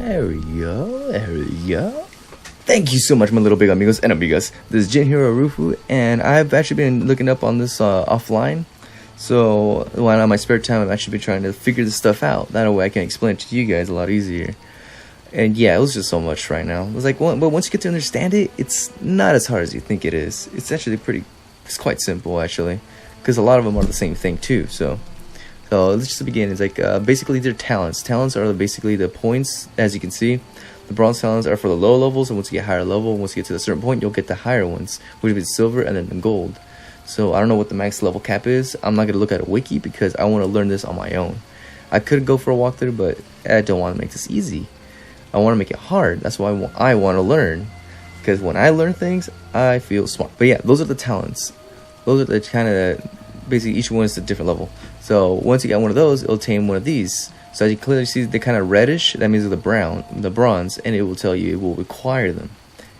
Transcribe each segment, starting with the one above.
There we go. There we go. Thank you so much, my little big amigos and amigas. This is Jin Hero Rufu, and I've actually been looking up on this offline. So, when on my spare time, I've actually been trying to figure this stuff out. That way I can explain it to you guys a lot easier. And yeah, it was just so much right now. It was like, well, but once you get to understand it, it's not as hard as you think it is. It's actually it's quite simple, actually. Because a lot of them are the same thing, too, so let's just begin. It's like, basically they're talents. Talents are basically the points, as you can see. The bronze talents are for the low levels, and once you get higher level, once you get to a certain point, you'll get the higher ones, which would be silver and then the gold. So I don't know what the max level cap is. I'm not going to look at a wiki because I want to learn this on my own. I could go for a walkthrough, but I don't want to make this easy. I want to make it hard. That's why I want to learn. Because when I learn things, I feel smart. But yeah, those are the talents. Those are the kind of, basically each one is a different level. So once you get one of those, it'll obtain one of these. So as you clearly see, they're kind of reddish. That means the bronze, and it will tell you it will require them.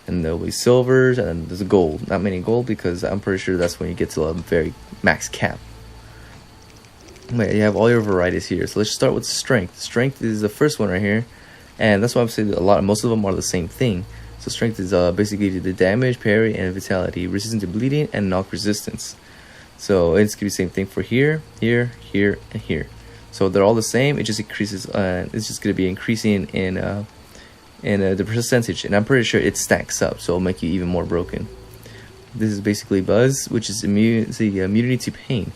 And there'll be silvers, and there's gold. Not many gold because I'm pretty sure that's when you get to a very max cap. But you have all your varieties here. So let's start with strength. Strength is the first one right here, and that's why I'm saying most of them are the same thing. So strength is basically the damage, parry, and vitality, resistance to bleeding, and knock resistance. So it's gonna be the same thing for here, here, here, and here. So they're all the same. It just increases. It's just gonna be increasing in the percentage, and I'm pretty sure it stacks up, so it'll make you even more broken. This is basically Buzz, which is immunity to pain,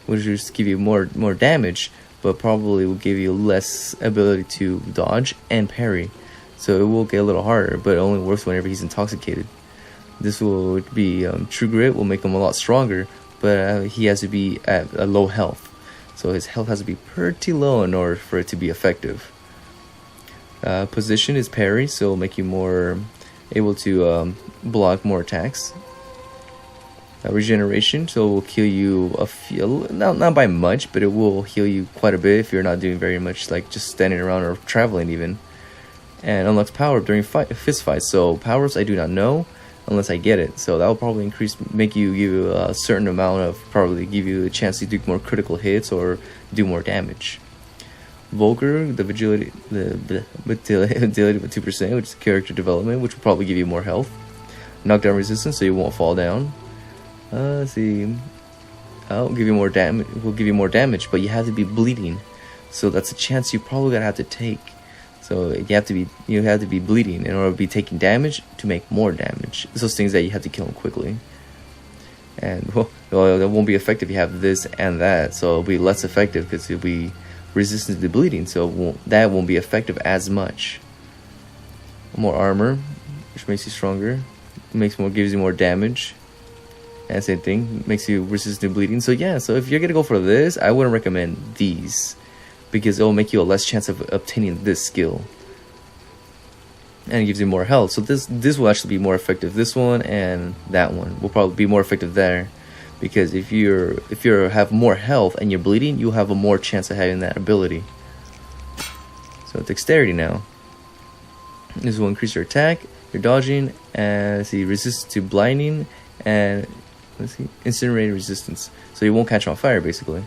which will just give you more damage, but probably will give you less ability to dodge and parry. So it will get a little harder, but it only works whenever he's intoxicated. This will be True Grit will make him a lot stronger, but he has to be at a low health. So his health has to be pretty low in order for it to be effective. Position is parry, so it'll make you more able to block more attacks. Regeneration, so it will heal you not by much, but it will heal you quite a bit if you're not doing very much, like just standing around or traveling even. And unlocks power during fist fights. So powers I do not know unless I get it. So that will probably make you give a certain amount of, probably give you a chance to do more critical hits or do more damage. Vulgar, the agility with 2%, which is character development, which will probably give you more health. Knockdown resistance, so you won't fall down. Let's see. I'll give you more damage. Will give you more damage, but you have to be bleeding, so that's a chance you probably gonna have to take. So you have to be bleeding in order to be taking damage to make more damage. It's those things that you have to kill them quickly. And well, it won't be effective if you have this and that, so it'll be less effective because it'll be resistant to bleeding, so that won't be effective as much. More armor, which makes you stronger, gives you more damage, and same thing, makes you resistant to bleeding. So yeah, so if you're gonna go for this, I wouldn't recommend these because it will make you a less chance of obtaining this skill, and it gives you more health. So this will actually be more effective. This one and that one will probably be more effective there. Because if you have more health and you're bleeding, you'll have a more chance of having that ability. So dexterity now. This will increase your attack, your dodging, and let's see, resistance to blinding, and let's see, incinerating resistance. So you won't catch on fire basically.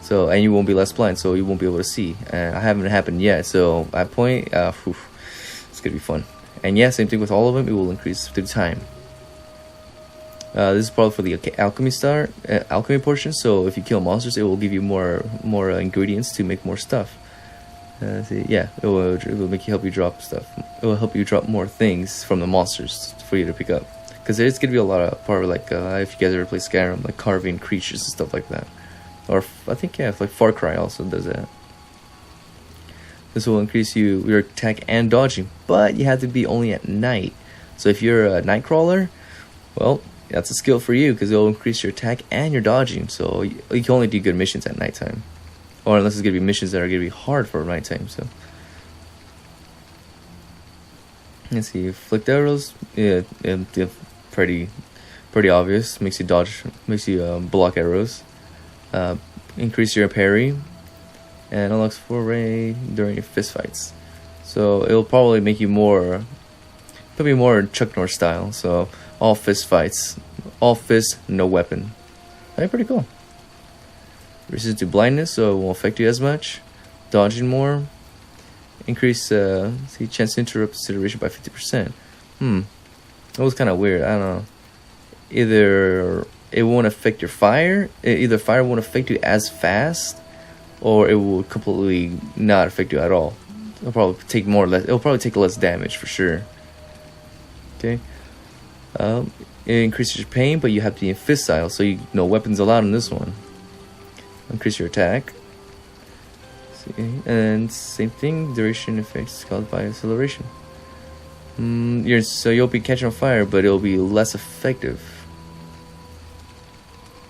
So and you won't be less blind, so you won't be able to see. I haven't happened yet, so at that point, it's gonna be fun. And yeah, same thing with all of them. It will increase through time. This is probably for the alchemy portion. So if you kill monsters, it will give you more ingredients to make more stuff. Yeah, it will help you drop stuff. It will help you drop more things from the monsters for you to pick up. Because there's gonna be a lot of part like if you guys ever play Skyrim, like carving creatures and stuff like that. Or I think like Far Cry also does that. This will increase your attack and dodging, but you have to be only at night. So if you're a night crawler, well, that's a skill for you because it'll increase your attack and your dodging. So you can only do good missions at nighttime, or unless it's gonna be missions that are gonna be hard for nighttime. So let's see, flicked arrows. Yeah, pretty obvious. Makes you dodge, makes you block arrows. Increase your parry, and unlocks foray during your fist fights. So it'll probably make you more Chuck Norris style. So all fist fights, all fist, no weapon. That'd be pretty cool. Resistant to blindness, so it won't affect you as much. Dodging more, Increase see chance to interrupt the duration by 50%. That was kind of weird. I don't know. Either it won't affect your fire. Either fire won't affect you as fast, or it will completely not affect you at all. It'll probably take more or less. It'll probably take less damage for sure. Okay. It increases your pain, but you have to be infistile, so you no weapons allowed in this one. Increase your attack. See, and same thing. Duration effects caused by acceleration. So you'll be catching on fire, but it'll be less effective.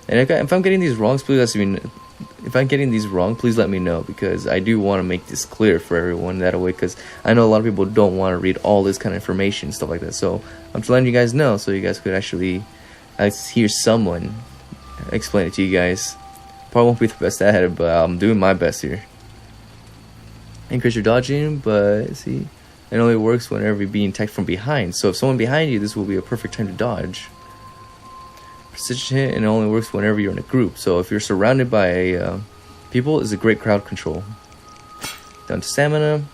And if I'm getting these wrong, please let me. If I'm getting these wrong, please let me know, because I do want to make this clear for everyone that way. Because I know a lot of people don't want to read all this kind of information, stuff like that. So I'm just letting you guys know, so you guys could actually hear someone explain it to you guys. Probably won't be the best at it, but I'm doing my best here. Increase your dodging, but see, it only works whenever you're being attacked from behind. So if someone behind you, this will be a perfect time to dodge. Precision hit, and it only works whenever you're in a group. So if you're surrounded by people, it's a great crowd control. Down to stamina.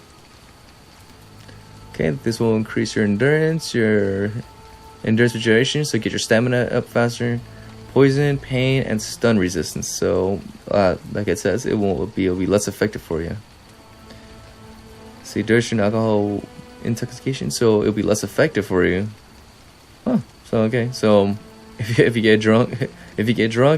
Okay, this will increase your endurance regeneration, so get your stamina up faster. Poison, pain, and stun resistance. So, like it says, it'll be less effective for you. See, duration alcohol intoxication, so it'll be less effective for you. Huh. So okay, so if you get drunk,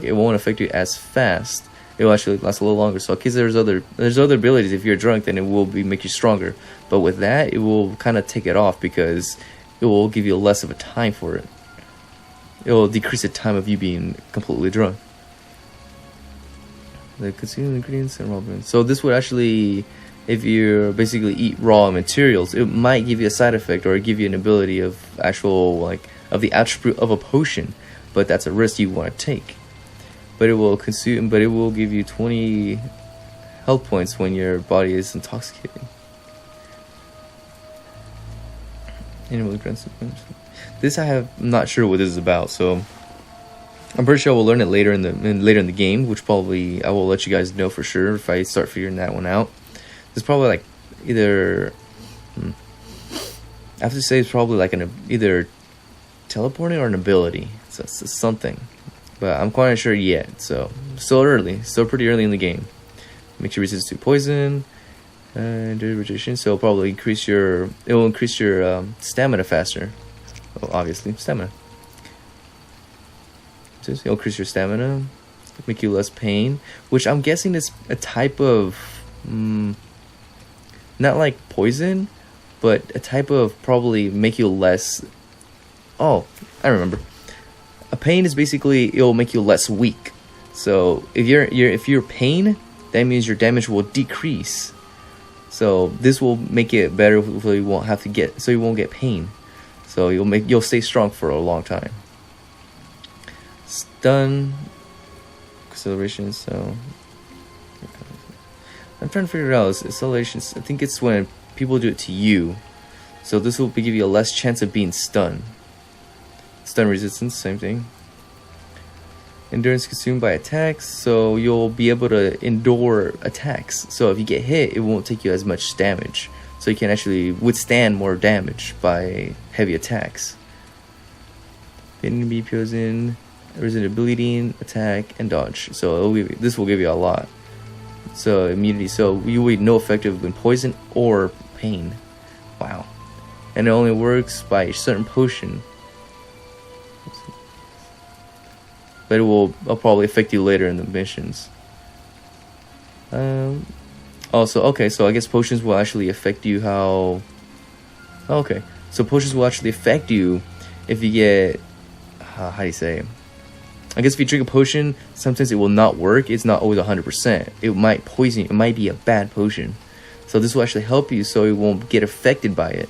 it won't affect you as fast. It will actually last a little longer. So in case there's other abilities, if you're drunk, then it will make you stronger. But with that, it will kind of take it off, because it will give you less of a time for it. It will decrease the time of you being completely drunk. The consumed ingredients and raw ingredients. So this would actually, if you basically eat raw materials, it might give you a side effect, or give you an ability of the attribute of a potion. But that's a risk you want to take. But it will give you 20 health points when your body is intoxicated. This I'm not sure what this is about, so I'm pretty sure we'll learn it later in the game, which probably I will let you guys know for sure if I start figuring that one out. It's probably like either I have to say it's probably like either teleporting or an ability. So it's something, but I'm quite not sure yet. So still pretty early in the game. Makes you resistant to poison and regeneration. So it'll probably increase your stamina faster. Well, obviously stamina. So it'll increase your stamina, make you less pain, which I'm guessing is a type of not like poison, but a type of probably make you less. Oh, I remember. A pain is basically, it'll make you less weak. So if you're pain, that means your damage will decrease. So this will make it better, so you won't get pain. So you'll stay strong for a long time. Stun, acceleration. So I'm trying to figure it out. Accelerations. I think it's when people do it to you. So this will give you a less chance of being stunned. Stun resistance, same thing. Endurance consumed by attacks, so you'll be able to endure attacks. So if you get hit, it won't take you as much damage. So you can actually withstand more damage by heavy attacks. Enemy poison, resistant bleeding, attack, and dodge. So this will give you a lot. So immunity, so you will be no effective in poison or pain. Wow. And it only works by a certain potion. But it'll probably affect you later in the missions. Okay, so I guess potions will actually affect you how... Okay, so potions will actually affect you if you get... how do you say? I guess if you drink a potion, sometimes it will not work. It's not always 100%. It might poison you. It might be a bad potion. So this will actually help you so you won't get affected by it.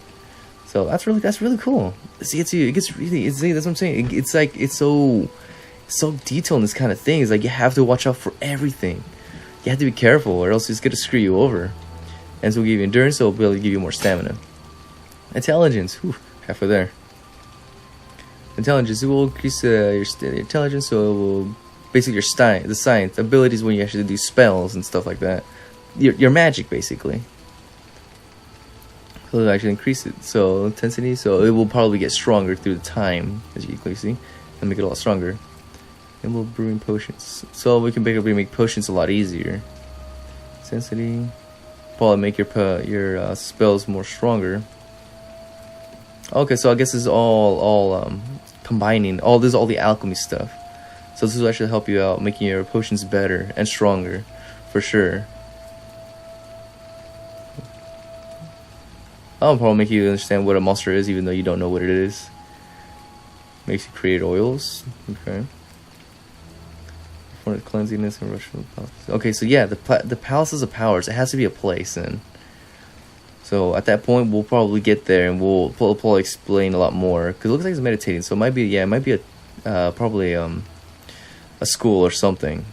So that's really cool. See, that's what I'm saying. It's like, it's so detailed in this kind of thing. It's like you have to watch out for everything. You have to be careful, or else it's gonna screw you over. And so we'll give you endurance, so we'll be able to give you more stamina. Intelligence, halfway there. Intelligence, it will increase your intelligence, so it will basically the science abilities when you actually do spells and stuff like that. Your magic, basically. It'll actually increase it. So intensity, so it will probably get stronger through the time, as you can see, and make it a lot stronger. And we'll brewing potions, so we can basically make potions a lot easier. Intensity, probably make your spells more stronger. Okay, so I guess this is all combining. This is all the alchemy stuff. So this will actually help you out, making your potions better and stronger, for sure. I'll probably make you understand what a monster is, even though you don't know what it is. Makes you create oils. Okay. For cleansiness and rushing. Okay, so yeah, the palaces of powers. It has to be a place, and so at that point we'll probably get there, and we'll probably explain a lot more, because it looks like it's meditating. So it might be a probably a school or something.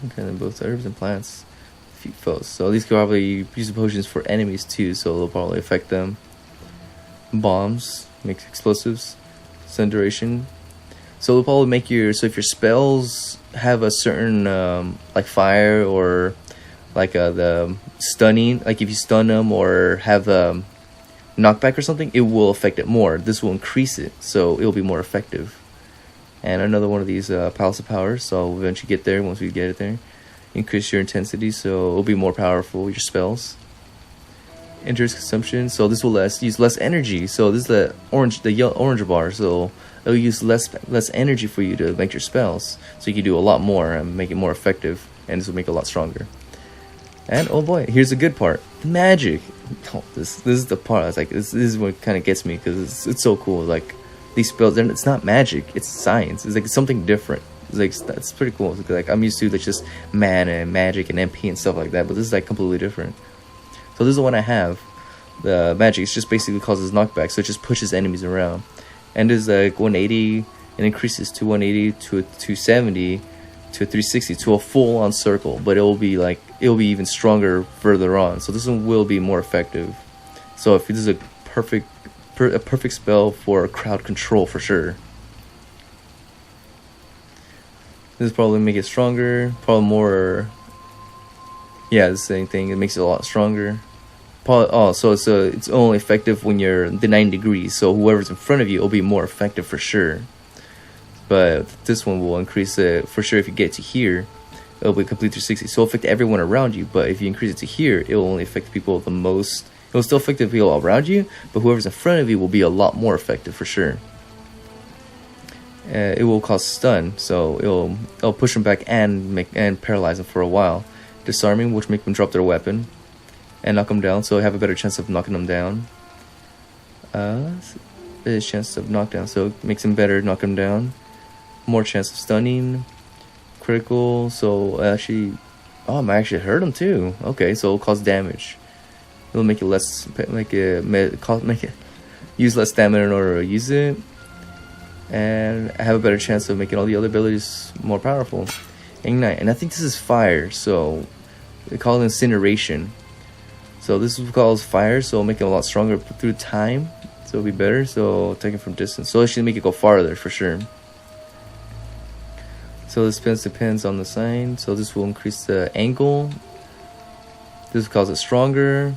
Okay, then both herbs and plants. Few foes. So these could probably use potions for enemies too, so they'll probably affect them. Bombs, makes explosives, sun duration. So they'll probably make so if your spells have a certain like fire, or like the stunning, like if you stun them or have knockback or something, it will affect it more. This will increase it, so it'll be more effective. And another one of these Palace of Powers, so we'll eventually get there once we get it there. Increase your intensity, so it'll be more powerful, your spells. Enters consumption, so this will use less energy. So this is the yellow orange bar, so it'll use less energy for you to make your spells. So you can do a lot more and make it more effective, and this will make it a lot stronger. And oh boy, here's the good part: the magic. Oh, this is the part. I was like, this is what kind of gets me, because it's so cool. Like these spells, it's not magic; it's science. It's like something different. It's like, that's pretty cool. Like I'm used to like just mana and magic and MP and stuff like that, but this is like completely different. So this is the one I have. The magic, it just basically causes knockback, so it just pushes enemies around. And is like 180, and increases to 180 to a 270 to a 360 to a full-on circle, but it'll be even stronger further on. So this one will be more effective. So if this is a perfect spell for crowd control for sure. This probably make it stronger, probably more. Yeah, the same thing. It makes it a lot stronger. So it's only effective when you're the 90 degrees. So whoever's in front of you will be more effective for sure. But this one will increase it for sure. If you get to here, it'll be complete 360. So it'll affect everyone around you. But if you increase it to here, it will only affect people the most. It will still affect the people around you, but whoever's in front of you will be a lot more effective for sure. It will cause stun, so it'll push them back and paralyze them for a while. Disarming, which make them drop their weapon and knock them down, so I have a better chance of knocking them down. There's a chance of knockdown, so it makes them better, knock them down. More chance of stunning. Critical, so actually, I actually hurt them too. Okay, so it'll cause damage. It'll make it use less stamina in order to use it. And I have a better chance of making all the other abilities more powerful. Ignite, and I think this is fire, so they call it incineration. So this calls fire, so it'll make it a lot stronger through time, so it'll be better. So take it from distance, so it should make it go farther for sure. So this depends on the sign. So this will increase the angle. This will cause it stronger.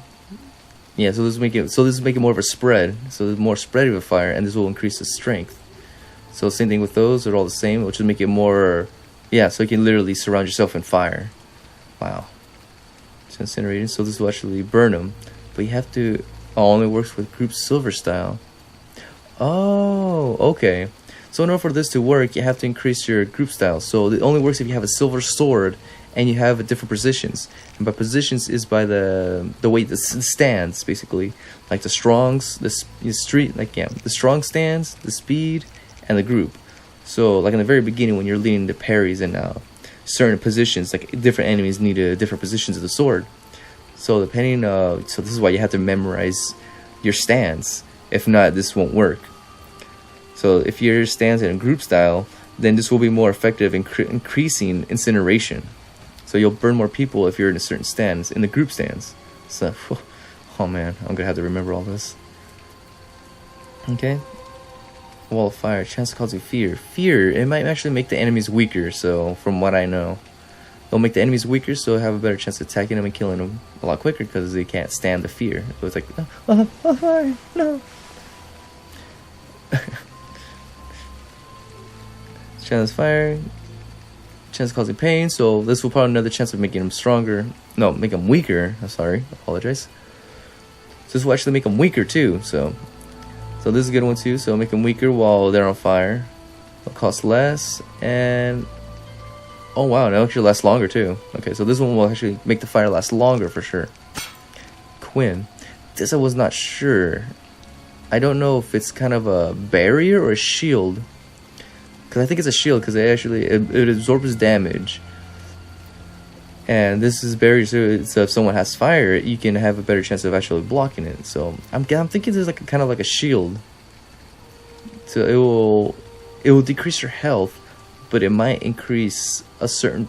Yeah, so this will make it more of a spread. So there's more spread of a fire, and this will increase the strength. So same thing with those, they're all the same, which will make it more, yeah, so you can literally surround yourself in fire. Wow. It's incinerating, so this will actually burn them. But you have to, it only works with group silver style. Oh, okay. So in order for this to work, you have to increase your group style. So it only works if you have a silver sword and you have different positions. And by positions is by the way the stands, basically. Like the strongs, the strong stands, the speed, and the group. So like in the very beginning when you're leading the parries and certain positions, like different enemies need different positions of the sword. So depending so this is why you have to memorize your stance. If not, this won't work. So if your stance in group style, then this will be more effective in increasing incineration. So you'll burn more people if you're in a certain stance, in the group stance. So oh man, I'm gonna have to remember all this. Okay. Wall of fire, chance of causing fear. Fear, it might actually make the enemies weaker, so from what I know. It'll make the enemies weaker, so have a better chance of attacking them and killing them a lot quicker because they can't stand the fear. So it's like, fire, no. Chance fire, chance of causing pain. So this will probably another chance of making them stronger. No, make them weaker. I'm sorry, apologize. So this will actually make them weaker too. So this is a good one too. So make them weaker while they're on fire. It'll cost less, and oh wow, it'll actually last longer too. Okay, so this one will actually make the fire last longer for sure. Quinn, this I was not sure. I don't know if it's kind of a barrier or a shield, because I think it's a shield because it absorbs damage. And this is barrier, so if someone has fire, you can have a better chance of actually blocking it. So I'm thinking there's like a kind of like a shield. So it will decrease your health, but it might increase it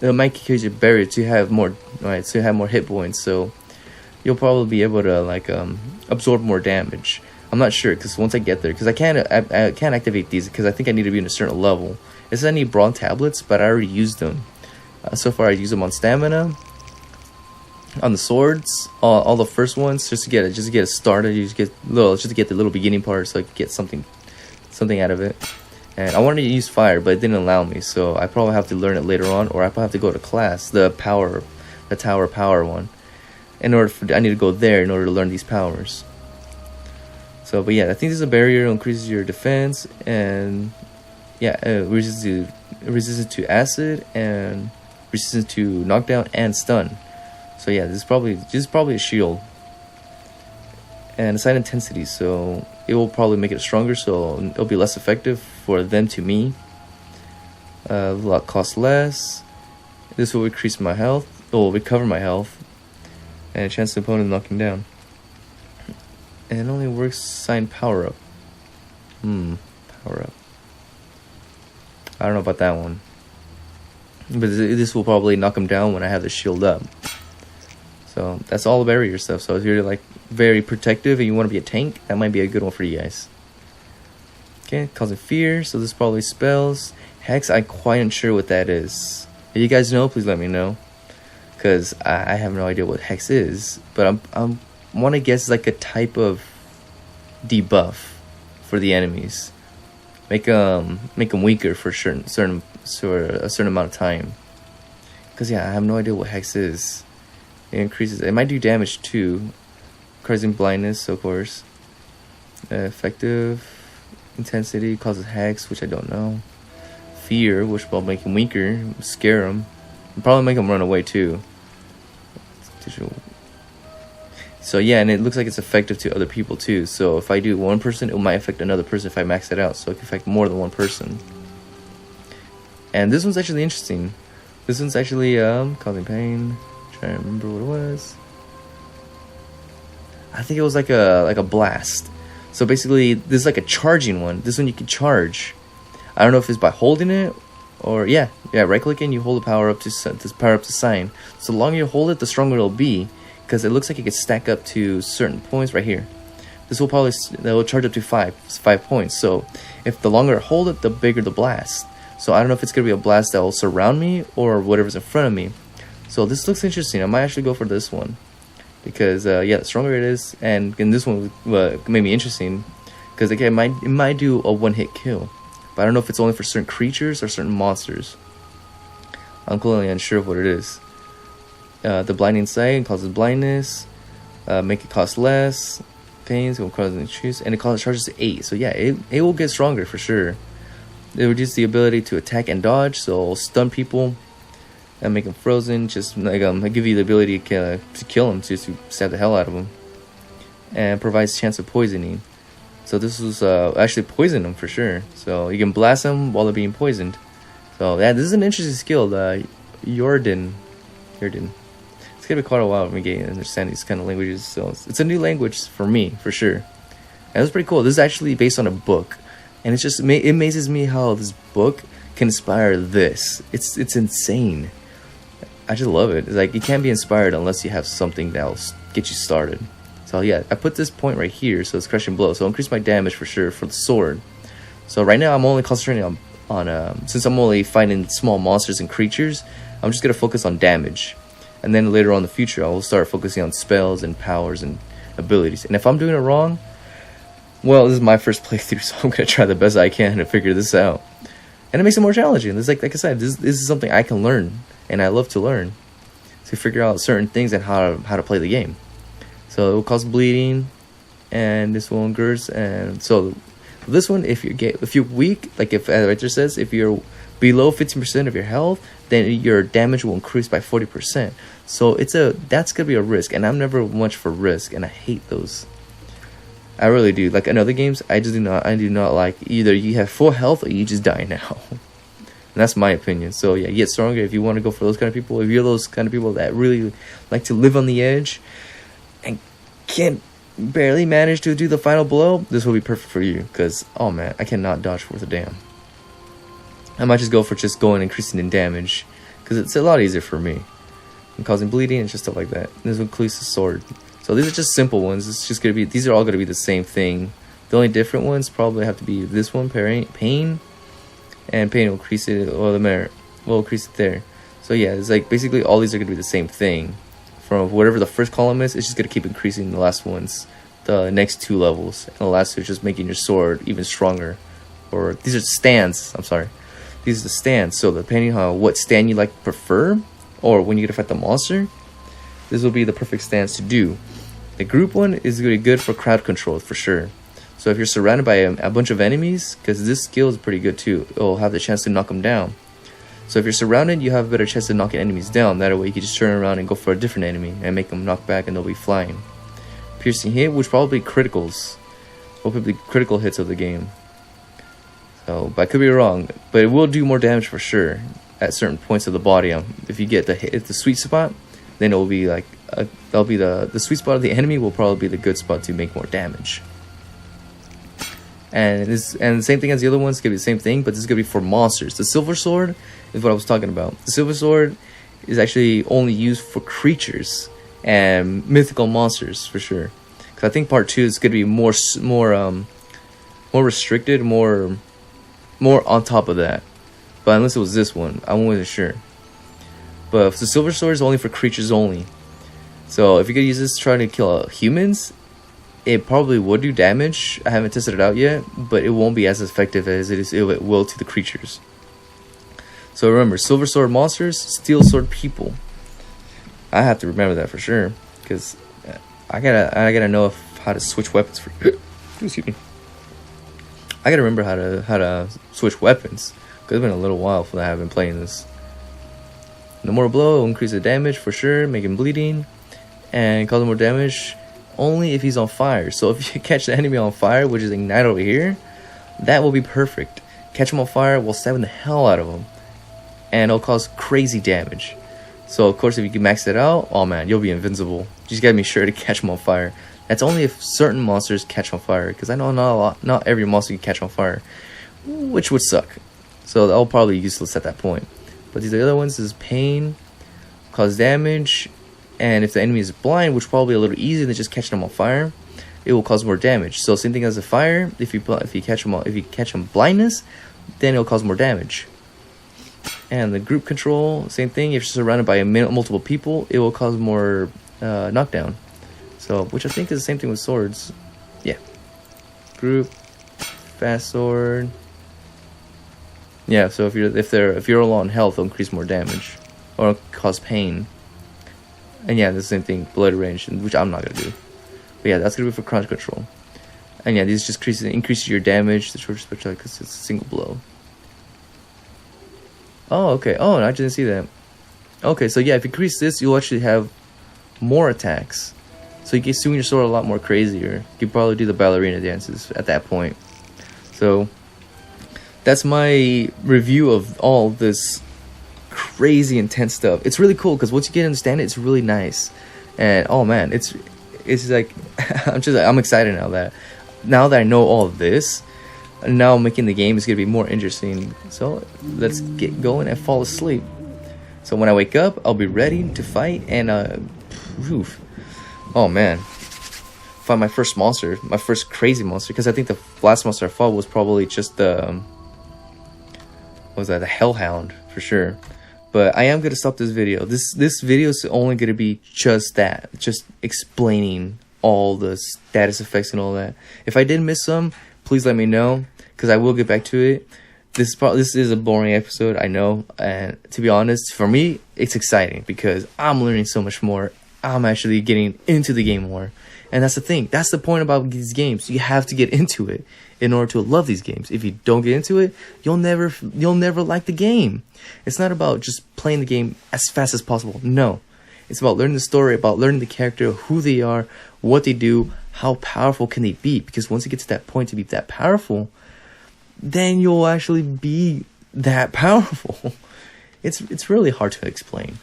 might increase your barrier to have more, right? So you have more hit points. So you'll probably be able to like absorb more damage. I'm not sure because once I get there, because I can't activate these because I think I need to be in a certain level. It says I need bronze tablets, but I already used them. So far I use them on stamina, on the swords, all the first ones just to get it started. You just get the little beginning part, so I could get something out of it. And I wanted to use fire, but it didn't allow me, so I probably have to learn it later on, or I probably have to go to class, the tower power one. I need to go there in order to learn these powers. So, but yeah, I think this is a barrier. It increases your defense, and yeah, resistant to acid and resistant to knockdown and stun. So yeah, this is probably a shield. And assign intensity, so it will probably make it stronger, so it'll be less effective for them to me. A lot cost less. This will increase my health. It will recover my health, and a chance of opponent knocking down. And it only works sign power up. Power up. I don't know about that one, but this will probably knock them down when I have the shield up. So that's all the barrier stuff. So if you're like very protective and you want to be a tank, that might be a good one for you guys. Okay, causing fear. So this probably spells. Hex, I'm quite unsure what that is. If you guys know, please let me know, because I have no idea what hex is. But I want to guess like a type of debuff for the enemies. Make them weaker for a certain amount of time. Because yeah, I have no idea what hex is. It increases. It might do damage too, causing blindness, of course. Effective intensity causes hex, which I don't know. Fear, which will make him weaker, scare him, and probably make him run away too. So yeah, and it looks like it's effective to other people too. So if I do one person, it might affect another person if I max it out. So it can affect more than one person. And this one's actually interesting. This one's actually causing pain. Trying to remember what it was. I think it was like a blast. So basically, this is like a charging one. This one you can charge. I don't know if it's by holding it or yeah, right clicking, you hold the power up to power up the sign. So the longer you hold it, the stronger it'll be, because it looks like it can stack up to certain points right here. This will probably charge up to 5 points. So if the longer I hold it, the bigger the blast. So I don't know if it's gonna be a blast that will surround me or whatever's in front of me. So this looks interesting. I might actually go for this one, because yeah, the stronger it is, and this one made me interesting, because again, it might do a one-hit kill, but I don't know if it's only for certain creatures or certain monsters. I'm completely unsure of what it is. The blinding sight causes blindness, make it cost less, pains will cause an increase, and it charges to 8. So yeah, it will get stronger for sure. It reduces the ability to attack and dodge, so it'll stun people and make them frozen. Just like give you the ability to kill them, to stab the hell out of them, and provides chance of poisoning. So this was actually poison them for sure. So you can blast them while they're being poisoned. So yeah, this is an interesting skill. Jordan. It's gonna be quite a while for me getting to understand these kind of languages. So it's a new language for me for sure. And it was pretty cool. This is actually based on a book, and it amazes me how this book can inspire this. It's insane. I just love it. It's like you can't be inspired unless you have something that'll get you started. So yeah, I put this point right here, so it's crushing blow. So I'll increase my damage for sure for the sword. So right now I'm only concentrating on since I'm only fighting small monsters and creatures, I'm just gonna focus on damage, and then later on in the future I will start focusing on spells and powers and abilities. And if I'm doing it wrong, well, this is my first playthrough, so I'm gonna try the best I can to figure this out. And it makes it more challenging. It's like I said, this is something I can learn, and I love to learn, to figure out certain things and how to play the game. So it will cause bleeding, and this will incurs. And so this one, if you're weak, like if as Richard says, if you're below 15% of your health, then your damage will increase by 40%. So that's gonna be a risk, and I'm never much for risk, and I hate those. I really do. Like in other games, I do not like either you have full health or you just die now. And that's my opinion. So yeah, get stronger if you want to go for those kind of people. If you're those kind of people that really like to live on the edge and can't barely manage to do the final blow, this will be perfect for you. Because, oh man, I cannot dodge worth a damn. I might just go for going increasing in damage, because it's a lot easier for me. And causing bleeding and just stuff like that. This will increase the sword. So these are just simple ones. It's just gonna be, these are all gonna be the same thing. The only different ones probably have to be this one, pain, and pain will increase it, or the merit will increase it there. So yeah, it's like basically all these are gonna be the same thing. From whatever the first column is, it's just gonna keep increasing the last ones, the next 2 levels, and the last 2 is just making your sword even stronger. Or these are stands. I'm sorry, these are the stands. So depending on what stand you like prefer, or when you get to fight the monster, this will be the perfect stance to do. The group one is going to be good for crowd control for sure. So if you're surrounded by a bunch of enemies, because this skill is pretty good too, it will have the chance to knock them down. So if you're surrounded, you have a better chance of knocking enemies down. That way you can just turn around and go for a different enemy and make them knock back and they'll be flying. Piercing hit, which probably criticals, will probably critical hits of the game. So, but I could be wrong, but it will do more damage for sure at certain points of the body. If you get the sweet spot, then it will be like that'll be the sweet spot of the enemy will probably be the good spot to make more damage. And the same thing as the other ones, gonna be the same thing, but this is gonna be for monsters. The silver sword is what I was talking about. The silver sword is actually only used for creatures and mythical monsters for sure. Because I think part 2 is gonna be more restricted, more on top of that. But unless it was this one, I wasn't sure. But the silver sword is only for creatures only. So if you could use this trying to kill humans, it probably would do damage. I haven't tested it out yet, but it won't be as effective as it will to the creatures. So remember, silver sword monsters, steel sword people. I have to remember that for sure, because I gotta know how to switch weapons for. Excuse me. I gotta remember how to switch weapons, because it's been a little while since I have been playing this. No more blow will increase the damage for sure, making bleeding, and cause more damage only if he's on fire. So if you catch the enemy on fire, which is Ignite over here, that will be perfect. Catch him on fire will stab the hell out of him, and it'll cause crazy damage. So of course, if you can max it out, oh man, you'll be invincible. You just gotta be sure to catch him on fire. That's only if certain monsters catch on fire, because I know not every monster can catch on fire, which would suck. So that'll probably be useless at that point. But these other ones is pain, cause damage, and if the enemy is blind, which is probably a little easier than just catching them on fire, it will cause more damage. So same thing as the fire. If you catch them blindness, then it'll cause more damage. And the group control, same thing. If you're surrounded by multiple people, it will cause more knockdown. So, which I think is the same thing with swords. Yeah. Group, fast sword. Yeah. So if you're low on health, it'll increase more damage or cause pain. And yeah, the same thing, blood range, which I'm not gonna do. But yeah, that's gonna be for crowd control. And yeah, these just increases your damage. The short special because it's a single blow. Oh, okay. Oh, I didn't see that. Okay, so yeah, if you increase this, you'll actually have more attacks. So you can swing your sword a lot more crazier. You can probably do the ballerina dances at that point. So that's my review of all this crazy intense stuff. It's really cool because once you get to understand it, it's really nice. And oh man, it's like I'm excited now that I know all of this. Now making the game is gonna be more interesting. So let's get going and fall asleep. So when I wake up, I'll be ready to fight and oh man, find my first monster, my first crazy monster. Because I think the last monster I fought was probably just the what was that, the Hellhound for sure. But I am gonna stop this video. This video is only gonna be just that, just explaining all the status effects and all that. If I did miss some, please let me know, because I will get back to it. This is a boring episode, I know, and to be honest, for me, it's exciting because I'm learning so much more. I'm actually getting into the game more, and that's the thing. That's the point about these games. You have to get into it in order to love these games. If you don't get into it, you'll never like the game. It's not about just playing the game as fast as possible. No, it's about learning the story, about learning the character, who they are, what they do, how powerful can they be. Because once you get to that point to be that powerful, then you'll actually be that powerful. It's really hard to explain,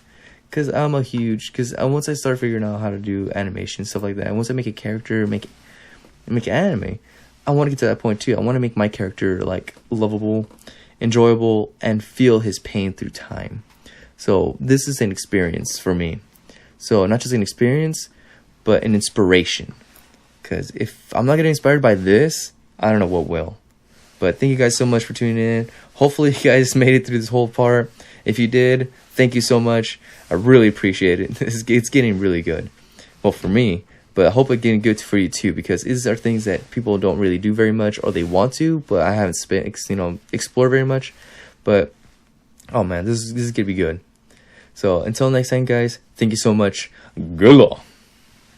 because once I start figuring out how to do animation, stuff like that, and once I make a character, make anime, I want to get to that point too. I want to make my character like lovable, enjoyable, and feel his pain through time. So this is an experience for me. So not just an experience, but an inspiration. Because if I'm not getting inspired by this, I don't know what will. But thank you guys so much for tuning in. Hopefully you guys made it through this whole part. If you did, thank you so much. I really appreciate it. It's getting really good. Well, for me, but I hope it's getting good for you too, because these are things that people don't really do very much, or they want to, but I haven't explored very much. But oh man, this is gonna be good. So until next time, guys, thank you so much. Good luck.